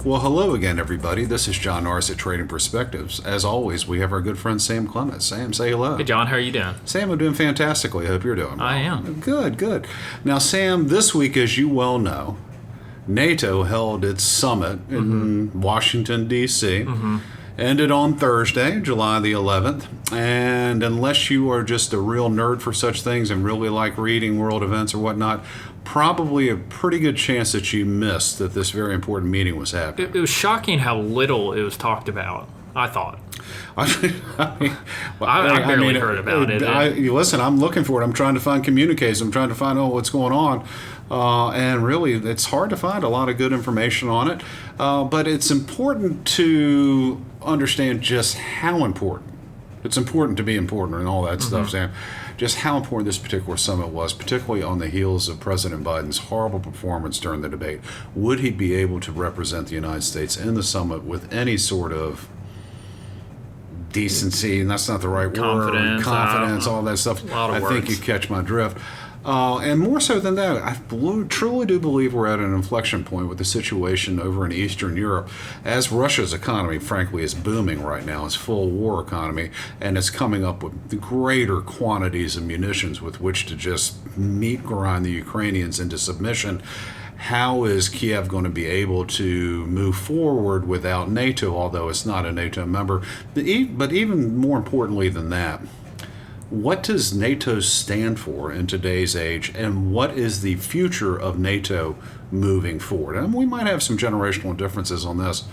Well, hello again, everybody. This is John Norris at Trading Perspectives. As always, we have our good friend Sam Clement. Sam, say hello. Hey, John. How are you doing? Sam, I'm doing fantastically. I hope you're doing well. I am. Good. Now, Sam, this week, as you well know, NATO held its summit in Washington, D.C., ended on Thursday, July the 11th, and unless you are just a real nerd for such things and really like reading world events or whatnot, probably a pretty good chance that you missed that this very important meeting was happening. It was shocking how little it was talked about, I thought. I barely heard about it. Listen, I'm looking for it. I'm trying to find communiques. I'm trying to find out what's going on. And really, it's hard to find a lot of good information on it. But it's important to understand just how important. It's important to be important and all that stuff, Sam. Just how important this particular summit was, particularly on the heels of President Biden's horrible performance during the debate. Would he be able to represent the United States in the summit with any sort of decency, and that's not the right word, confidence, all that stuff. I think you catch my drift. And more so than that, I truly do believe we're at an inflection point with the situation over in Eastern Europe, as Russia's economy, frankly, is booming right now. It's full war economy, and it's coming up with greater quantities of munitions with which to just grind the Ukrainians into submission. How is Kiev going to be able to move forward without NATO, although it's not a NATO member? But even more importantly than that, what does NATO stand for in today's age, and what is the future of NATO moving forward? And we might have some generational differences on this.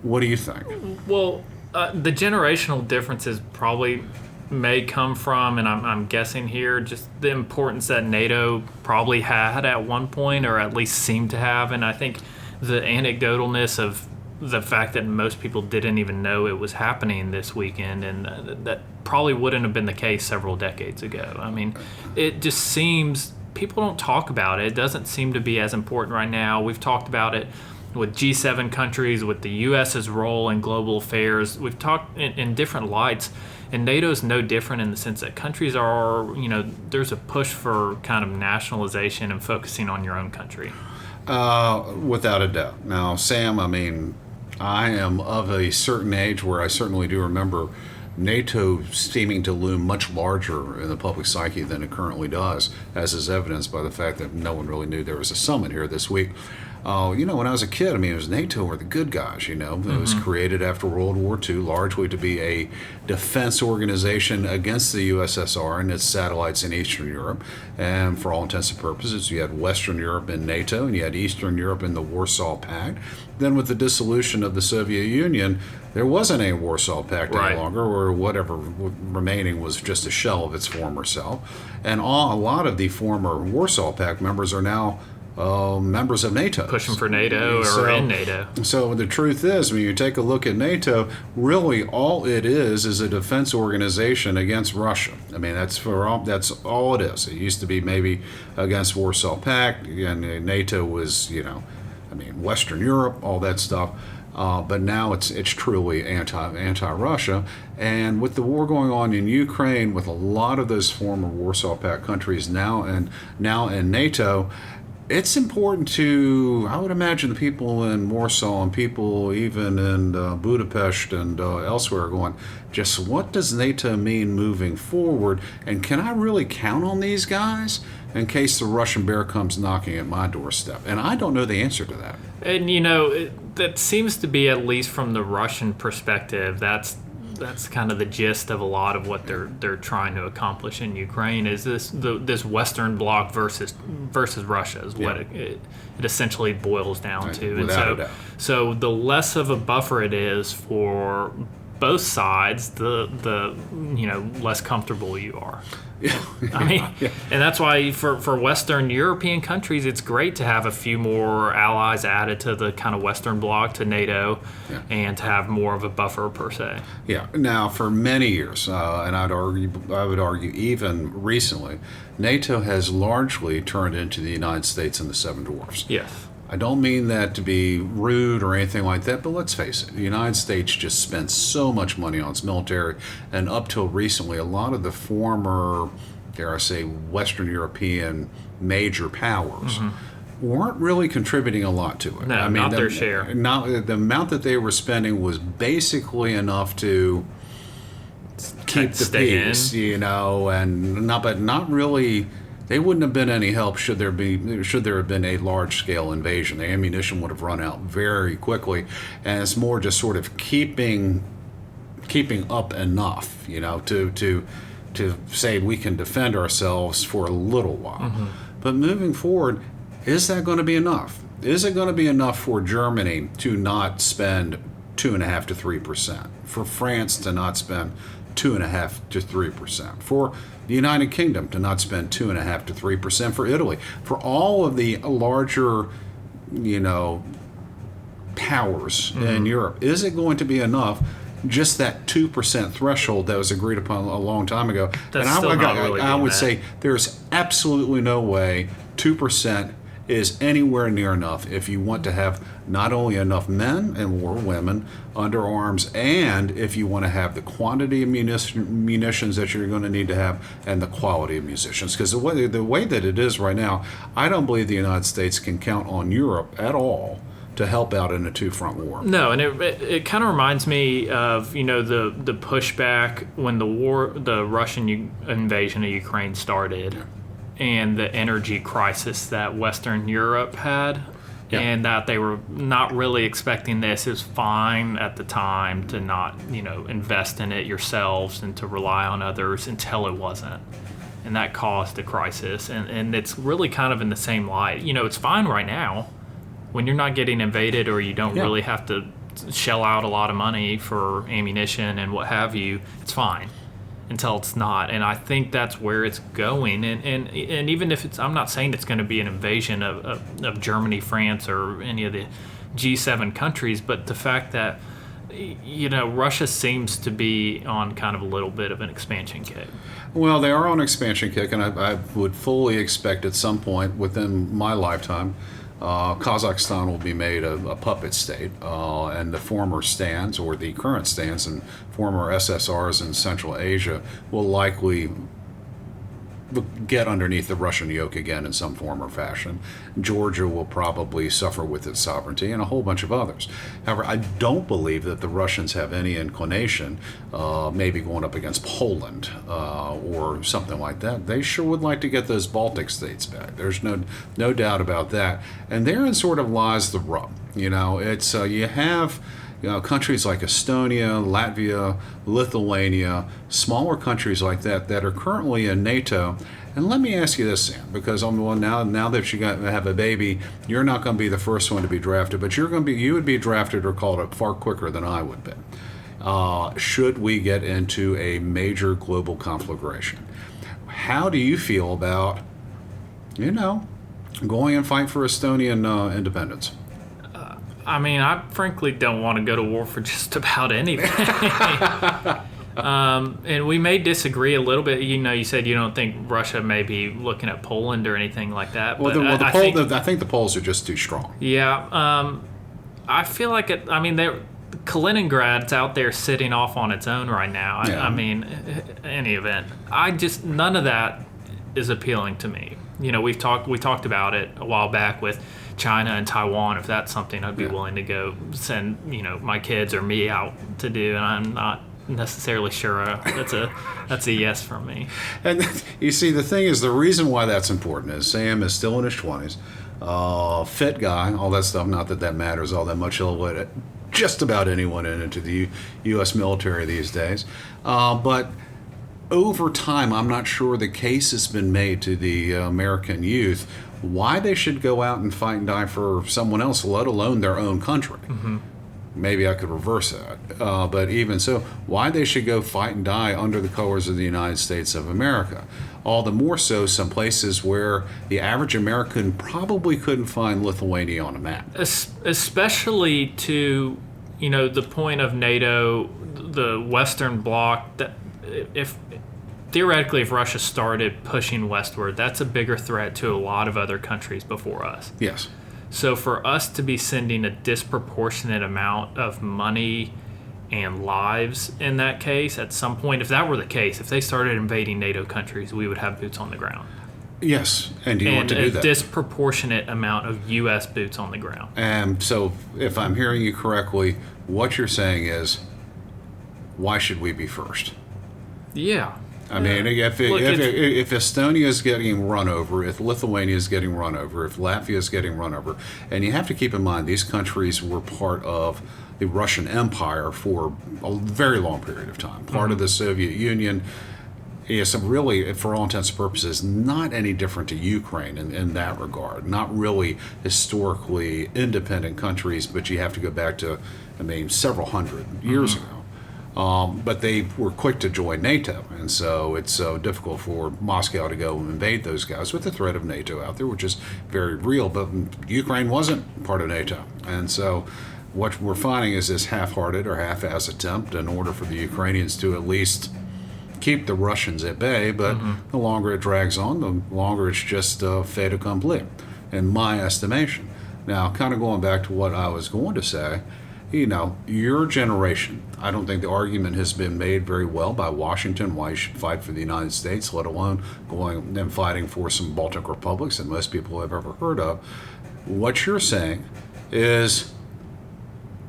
What do you think? Well, the generational differences probably may come from, and I'm guessing here, just the importance that NATO probably had at one point, or at least seemed to have. And I think the anecdotalness of the fact that most people didn't even know it was happening this weekend, and that probably wouldn't have been the case several decades ago. I mean, it just seems people don't talk about it. It doesn't seem to be as important right now. We've talked about it with G7 countries, with the U.S.'s role in global affairs. We've talked in different lights, and NATO is no different in the sense that countries are, there's a push for kind of nationalization and focusing on your own country. Without a doubt. Now, Sam, I am of a certain age where I certainly do remember NATO seeming to loom much larger in the public psyche than it currently does, as is evidenced by the fact that no one really knew there was a summit here this week. When I was a kid, it was NATO were the good guys, It was created after World War II largely to be a defense organization against the USSR and its satellites in Eastern Europe. And for all intents and purposes, you had Western Europe in NATO and you had Eastern Europe in the Warsaw Pact. Then with the dissolution of the Soviet Union, there wasn't a Warsaw Pact any longer, or whatever remaining was just a shell of its former self. And a lot of the former Warsaw Pact members are now members of NATO. Pushing for NATO or in NATO. So the truth is, when you take a look at NATO, really all it is a defense organization against Russia. That's all it is. It used to be maybe against Warsaw Pact, and NATO was, Western Europe, all that stuff. But now it's truly anti-Russia. And with the war going on in Ukraine, with a lot of those former Warsaw Pact countries now in NATO, it's important to, I would imagine, the people in Warsaw and people even in Budapest and elsewhere going, just what does NATO mean moving forward? And can I really count on these guys in case the Russian bear comes knocking at my doorstep? And I don't know the answer to that. And, that seems to be, at least from the Russian perspective, that's kind of the gist of a lot of what they're trying to accomplish in Ukraine, is this Western bloc versus Russia is what it essentially boils down to. And so the less of a buffer it is for both sides, the less comfortable you are. And that's why for Western European countries, it's great to have a few more allies added to the kind of Western bloc, to NATO, and to have more of a buffer per se. Yeah. Now, for many years, and I would argue even recently, NATO has largely turned into the United States and the Seven Dwarfs. Yes. I don't mean that to be rude or anything like that, but let's face it, the United States just spent so much money on its military, and up till recently, a lot of the former, dare I say, Western European major powers weren't really contributing a lot to it. No, not their share. Not the amount that they were spending was basically enough to keep the peace, and not really. They wouldn't have been any help should there have been a large scale invasion. The ammunition would have run out very quickly, and it's more just sort of keeping up enough, to say we can defend ourselves for a little while. Mm-hmm. But moving forward, is that going to be enough? Is it going to be enough for Germany to not spend 2.5% to 3%? For France to not spend 2.5% to 3%? For the United Kingdom to not spend 2.5% to 3%? For Italy? For all of the larger, powers in Europe, is it going to be enough? Just that 2% threshold that was agreed upon a long time ago. That's I would say there's absolutely no way 2% is anywhere near enough if you want to have not only enough men or women under arms, and if you want to have the quantity of munitions that you're going to need to have and the quality of munitions. Because the way that it is right now, I don't believe the United States can count on Europe at all to help out in a two-front war. No, and it kind of reminds me of the pushback when the Russian invasion of Ukraine started, and the energy crisis that Western Europe had, and that they were not really expecting this. It was fine at the time to not invest in it yourselves and to rely on others until it wasn't, and that caused a crisis. And it's really kind of in the same light. It's fine right now, when you're not getting invaded or you don't really have to shell out a lot of money for ammunition and what have you, it's fine until it's not. And I think that's where it's going. And even if I'm not saying it's going to be an invasion of Germany, France, or any of the G7 countries, but the fact that, Russia seems to be on kind of a little bit of an expansion kick. Well, they are on an expansion kick, and I would fully expect at some point within my lifetime, Kazakhstan will be made a puppet state, and the former stands, or the current stands, and former SSRs in Central Asia will likely get underneath the Russian yoke again in some form or fashion. Georgia will probably suffer with its sovereignty, and a whole bunch of others. However, I don't believe that the Russians have any inclination, maybe going up against Poland or something like that. They sure would like to get those Baltic states back. There's no doubt about that. And therein sort of lies the rub. It's you have countries like Estonia, Latvia, Lithuania, smaller countries like that are currently in NATO. And let me ask you this, Sam, because now that you have a baby, you're not going to be the first one to be drafted, but you would be drafted or called up far quicker than I would be. Should we get into a major global conflagration? How do you feel about, going and fight for Estonian independence? I frankly don't want to go to war for just about anything. And we may disagree a little bit. You said you don't think Russia may be looking at Poland or anything like that. Well, I think the Poles are just too strong. Yeah. I feel like Kaliningrad's out there sitting off on its own right now. Any event. None of that is appealing to me. We talked about it a while back with China and Taiwan. If that's something I'd be willing to go send my kids or me out to do, and I'm not necessarily sure that's a yes from me. And you see, the thing is, the reason why that's important is Sam is still in his 20s, fit guy, all that stuff. Not that matters all that much. He'll let just about anyone into the U.S. military these days, but over time, I'm not sure the case has been made to the American youth why they should go out and fight and die for someone else, let alone their own country. Mm-hmm. Maybe I could reverse that. But even so, why they should go fight and die under the colors of the United States of America. All the more so some places where the average American probably couldn't find Lithuania on a map. Especially to, the point of NATO, the Western Bloc, that if Russia started pushing westward, that's a bigger threat to a lot of other countries before us. Yes. So for us to be sending a disproportionate amount of money and lives in that case, at some point, if that were the case, if they started invading NATO countries, we would have boots on the ground. Yes, and do you want and to do a that? disproportionate amount of U.S. boots on the ground. And so, if I'm hearing you correctly, what you're saying is, why should we be first? Yeah. I mean, if Estonia is getting run over, if Lithuania is getting run over, if Latvia is getting run over, and you have to keep in mind these countries were part of the Russian Empire for a very long period of time, part of the Soviet Union. Yes, really, for all intents and purposes, not any different to Ukraine in that regard. Not really historically independent countries, but you have to go back to, I mean, several hundred years ago. But they were quick to join NATO, and so it's so difficult for Moscow to go and invade those guys with the threat of NATO out there, which is very real. But Ukraine wasn't part of NATO, and so what we're finding is this half-hearted or half-ass attempt in order for the Ukrainians to at least keep the Russians at bay. But the longer it drags on, the longer it's just fait accompli, in my estimation. Now, kind of going back to what I was going to say, you know, your generation, I don't think the argument has been made very well by Washington why you should fight for the United States, let alone going and fighting for some Baltic republics that most people have ever heard of. What you're saying is,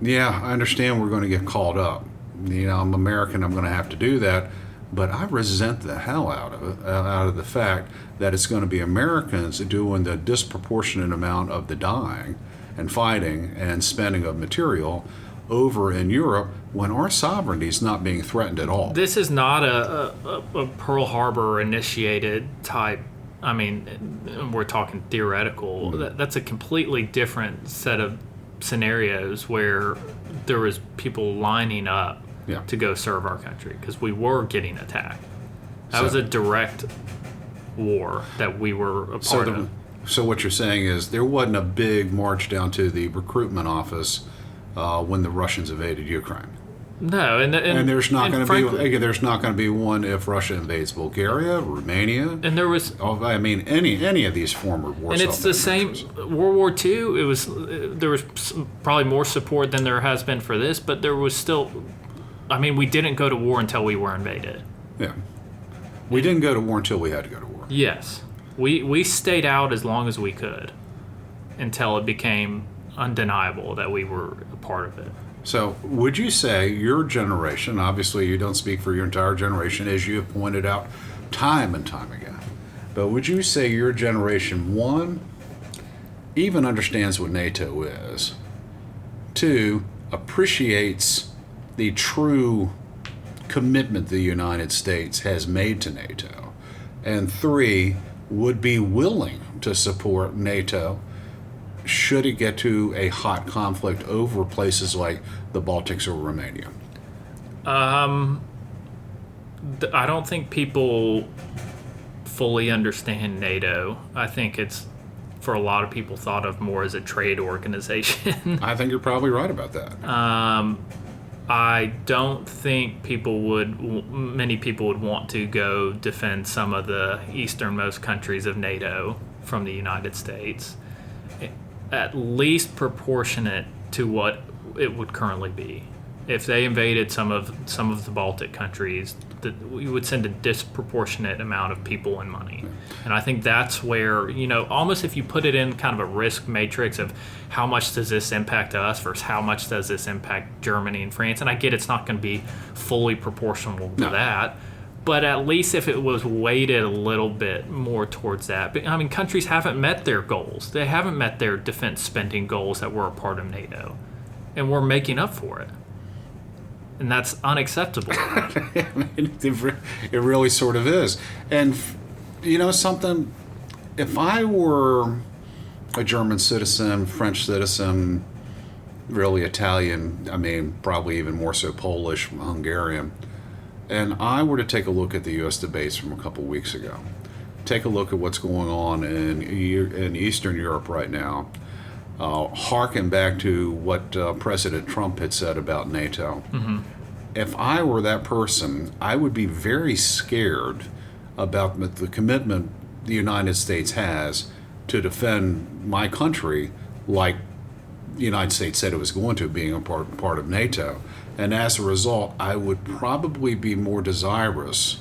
yeah, I understand we're going to get called up. You know, I'm American, I'm going to have to do that. But I resent the hell out of it, out of the fact that it's going to be Americans doing the disproportionate amount of the dying and fighting and spending of material over in Europe when our sovereignty is not being threatened at all. This is not a Pearl Harbor initiated type. I mean, we're talking theoretical. That's a completely different set of scenarios where there was people lining up to go serve our country because we were getting attacked. That was a direct war that we were a part of. So what you're saying is there wasn't a big march down to the recruitment office when the Russians invaded Ukraine. No, and there's not going to be there's not going to be one if Russia invades Bulgaria, Romania, and there was. I mean any of these former war. And it's the same. World War II. There was probably more support than there has been for this, but there was still. I mean, we didn't go to war until we were invaded. Yeah, we didn't go to war until we had to go to war. Yes. We stayed out as long as we could until it became undeniable that we were a part of it. So would you say your generation, obviously you don't speak for your entire generation, as you have pointed out time and time again, but would you say your generation, one, even understands what NATO is, two, appreciates the true commitment the United States has made to NATO, and three, would be willing to support NATO should it get to a hot conflict over places like the Baltics or Romania? I don't think people fully understand NATO. I think it's, for a lot of people, thought of more as a trade organization. I think you're probably right about that. I don't think many people would want to go defend some of the easternmost countries of NATO from the United States, at least proportionate to what it would currently be. If they invaded some of the Baltic countries, we would send a disproportionate amount of people and money. And I think that's where, almost if you put it in kind of a risk matrix of how much does this impact us versus how much does this impact Germany and France, and I get it's not going to be fully proportional to that, but at least if it was weighted a little bit more towards that. But, I mean, countries haven't met their goals. They haven't met their defense spending goals that were a part of NATO, and we're making up for it. And that's unacceptable. I mean, it really sort of is. And, something, if I were a German citizen, French citizen, really Italian, I mean, probably even more so Polish, Hungarian, and I were to take a look at the U.S. debates from a couple weeks ago, take a look at what's going on in Eastern Europe right now, harken back to what President Trump had said about NATO. Mm-hmm. If I were that person, I would be very scared about the commitment the United States has to defend my country like the United States said it was going to, being a part of NATO. And as a result, I would probably be more desirous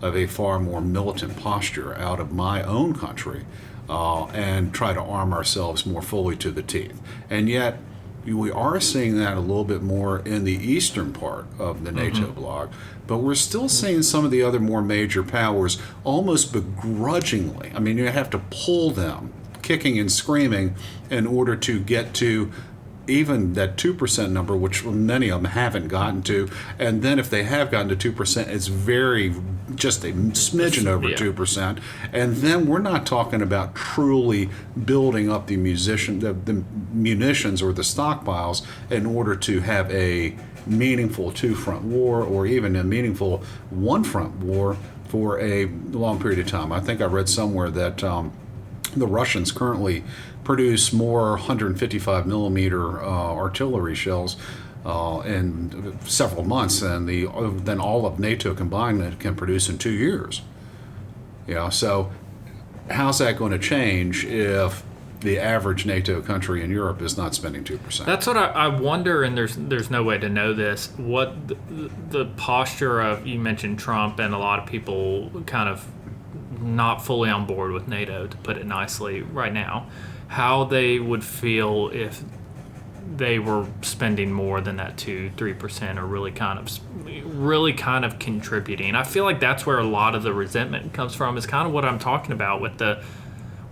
of a far more militant posture out of my own country and try to arm ourselves more fully to the teeth. And yet, we are seeing that a little bit more in the eastern part of the NATO bloc, but we're still seeing some of the other more major powers almost begrudgingly. I mean, you have to pull them, kicking and screaming, in order to get to even that 2% number, which many of them haven't gotten to. And then if they have gotten to 2%, it's very, just a smidgen over 2%. And then we're not talking about truly building up the munitions or the stockpiles in order to have a meaningful two-front war or even a meaningful one-front war for a long period of time. I think I read somewhere that the Russians currently produce more 155 millimeter artillery shells in several months than all of NATO combined that can produce in 2 years. So how's that going to change if the average NATO country in Europe is not spending 2%? That's what I wonder, and there's no way to know this, what the posture of, you mentioned Trump and a lot of people kind of not fully on board with NATO, to put it nicely, right now, how they would feel if they were spending more than that 2-3%, or really kind of contributing. I feel like that's where a lot of the resentment comes from, is kind of what I'm talking about with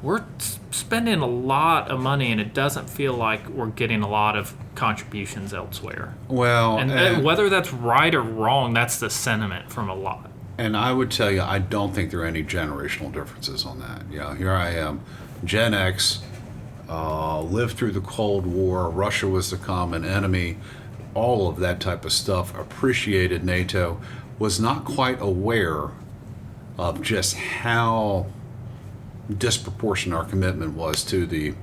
we're spending a lot of money and it doesn't feel like we're getting a lot of contributions elsewhere. Well, and whether that's right or wrong, that's the sentiment from a lot. And I would tell you, I don't think there are any generational differences on that. Here I am, Gen X, lived through the Cold War, Russia was the common enemy, all of that type of stuff, appreciated NATO, was not quite aware of just how disproportionate our commitment was to the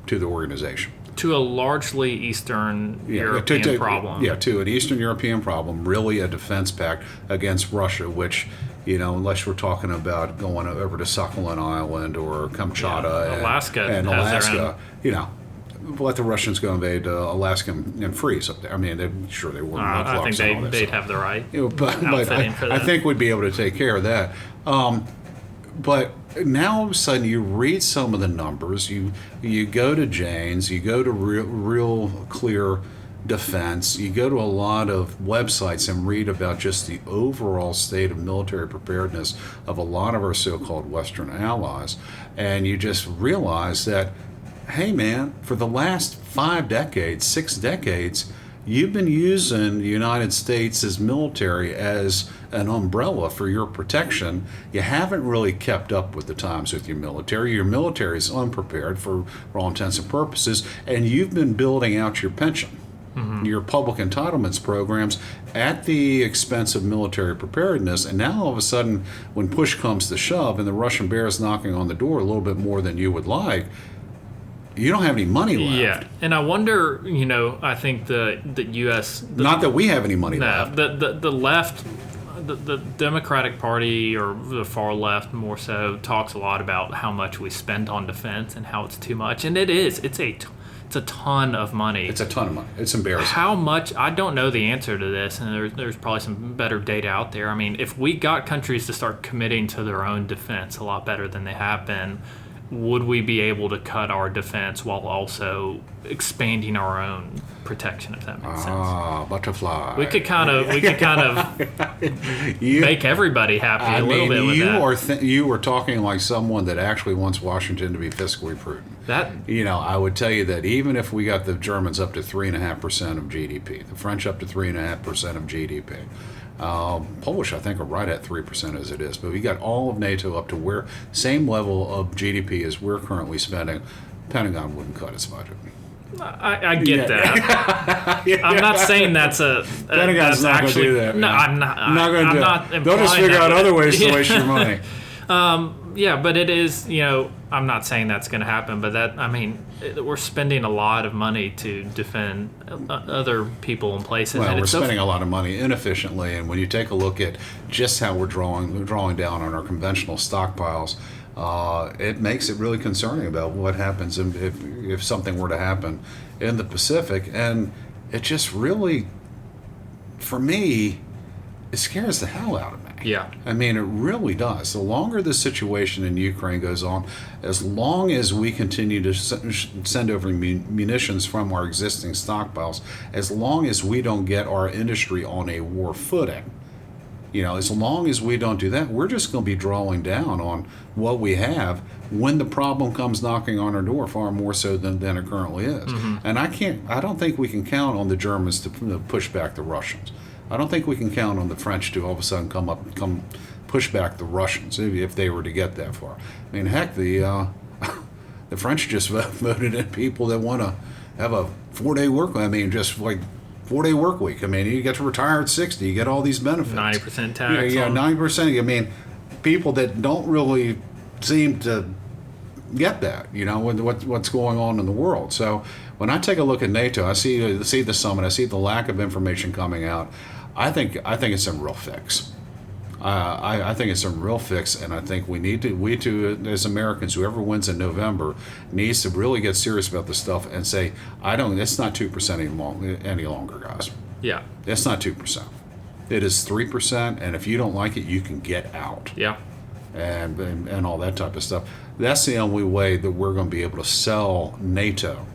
organization. To a largely Eastern European problem. Yeah, to an Eastern European problem, really a defense pact against Russia, which, unless we're talking about going over to Sakhalin Island or Kamchatka and Alaska, let the Russians go invade Alaska and freeze up there. I mean, they wouldn't. I think they'd have the right. But I think we'd be able to take care of that. But now all of a sudden you read some of the numbers, you go to Jane's, you go to Real Clear Defense, you go to a lot of websites and read about just the overall state of military preparedness of a lot of our so-called Western allies, and you just realize that, hey man, for the last 5 decades, 6 decades, you've been using the United States' military as an umbrella for your protection. You haven't really kept up with the times with your military. Your military is unprepared for all intents and purposes, and you've been building out your pension, your public entitlements programs at the expense of military preparedness. And now all of a sudden, when push comes to shove and the Russian bear is knocking on the door a little bit more than you would like, you don't have any money left. Yeah, and I wonder, I think the U.S. Not that we have any money left. The left, the Democratic Party, or the far left more so, talks a lot about how much we spend on defense and how it's too much. And it is. It's a ton of money. It's a ton of money. It's embarrassing. How much? I don't know the answer to this, and there's probably some better data out there. I mean, if we got countries to start committing to their own defense a lot better than they have been, would we be able to cut our defense while also expanding our own protection, if that makes sense? Butterfly. We could kind of make everybody happy a little bit with that. You were talking like someone that actually wants Washington to be fiscally prudent. I would tell you that even if we got the Germans up to 3.5% of GDP, the French up to 3.5% of GDP, Polish, I think, are right at 3% as it is. But we got all of NATO up to same level of GDP as we're currently spending. Pentagon wouldn't cut its budget. I get that. I'm not saying that's Pentagon's not going to do that. No, I'm not. I'm not going to do it. They'll just figure out other ways to waste your money. But it is, I'm not saying that's going to happen, but we're spending a lot of money to defend other people and places. Well, and we're spending a lot of money inefficiently, and when you take a look at just how we're drawing down on our conventional stockpiles, it makes it really concerning about what happens if something were to happen in the Pacific. And it just really, for me, it scares the hell out of me. Yeah. I mean, it really does. The longer the situation in Ukraine goes on, as long as we continue to send over munitions from our existing stockpiles, as long as we don't get our industry on a war footing, as long as we don't do that, we're just going to be drawing down on what we have when the problem comes knocking on our door, far more so than it currently is. Mm-hmm. And I don't think we can count on the Germans to push back the Russians. I don't think we can count on the French to all of a sudden come push back the Russians if they were to get that far. I mean, heck, the French just voted in people that want to have a 4-day work. I mean, just like 4-day work week. I mean, you get to retire at 60. You get all these benefits. 90% tax. Yeah, 90%. I mean, people that don't really seem to get that. What's going on in the world. So when I take a look at NATO, I see the summit. I see the lack of information coming out. I think it's a real fix. I think it's a real fix, and I think we too, as Americans, whoever wins in November, needs to really get serious about this stuff and say, it's not 2% any longer, guys. Yeah. It's not 2%. It is 3%, and if you don't like it, you can get out. Yeah. And all that type of stuff. That's the only way that we're going to be able to sell NATO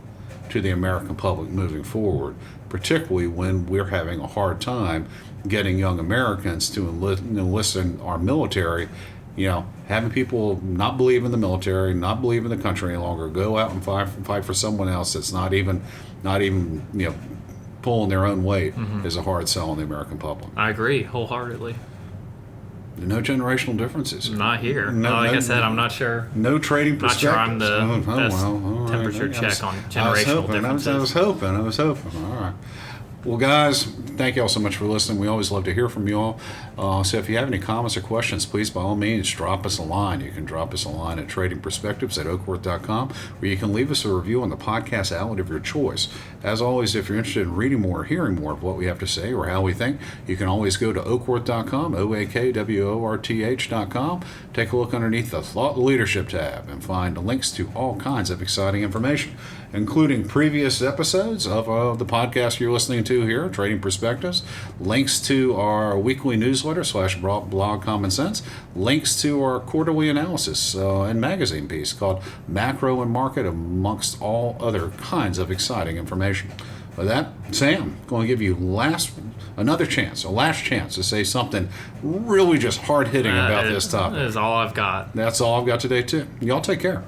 to the American public moving forward, particularly when we're having a hard time getting young Americans to enlist in our military. Having people not believe in the military, not believe in the country any longer, go out and fight for someone else that's not even pulling their own weight is a hard sell on the American public. I agree wholeheartedly. No generational differences. Not here. Like I said, I'm not sure. No trading Not perspectives. sure I'm the best temperature check on generational differences. I was hoping. All right. Well, guys, thank you all so much for listening. We always love to hear from you all. So if you have any comments or questions, please, by all means, drop us a line. You can drop us a line at tradingperspectives@oakworth.com, or you can leave us a review on the podcast outlet of your choice. As always, if you're interested in reading more or hearing more of what we have to say or how we think, you can always go to oakworth.com, OAKWORTH.com. Take a look underneath the Thought Leadership tab and find links to all kinds of exciting information, including previous episodes of the podcast you're listening to here, Trading Perspectives, links to our weekly newsletter / blog Common Sense, links to our quarterly analysis and magazine piece called Macro and Market, amongst all other kinds of exciting information. With that, Sam, going to give you a last chance to say something really just hard-hitting about this topic. That is all I've got. That's all I've got today, too. Y'all take care.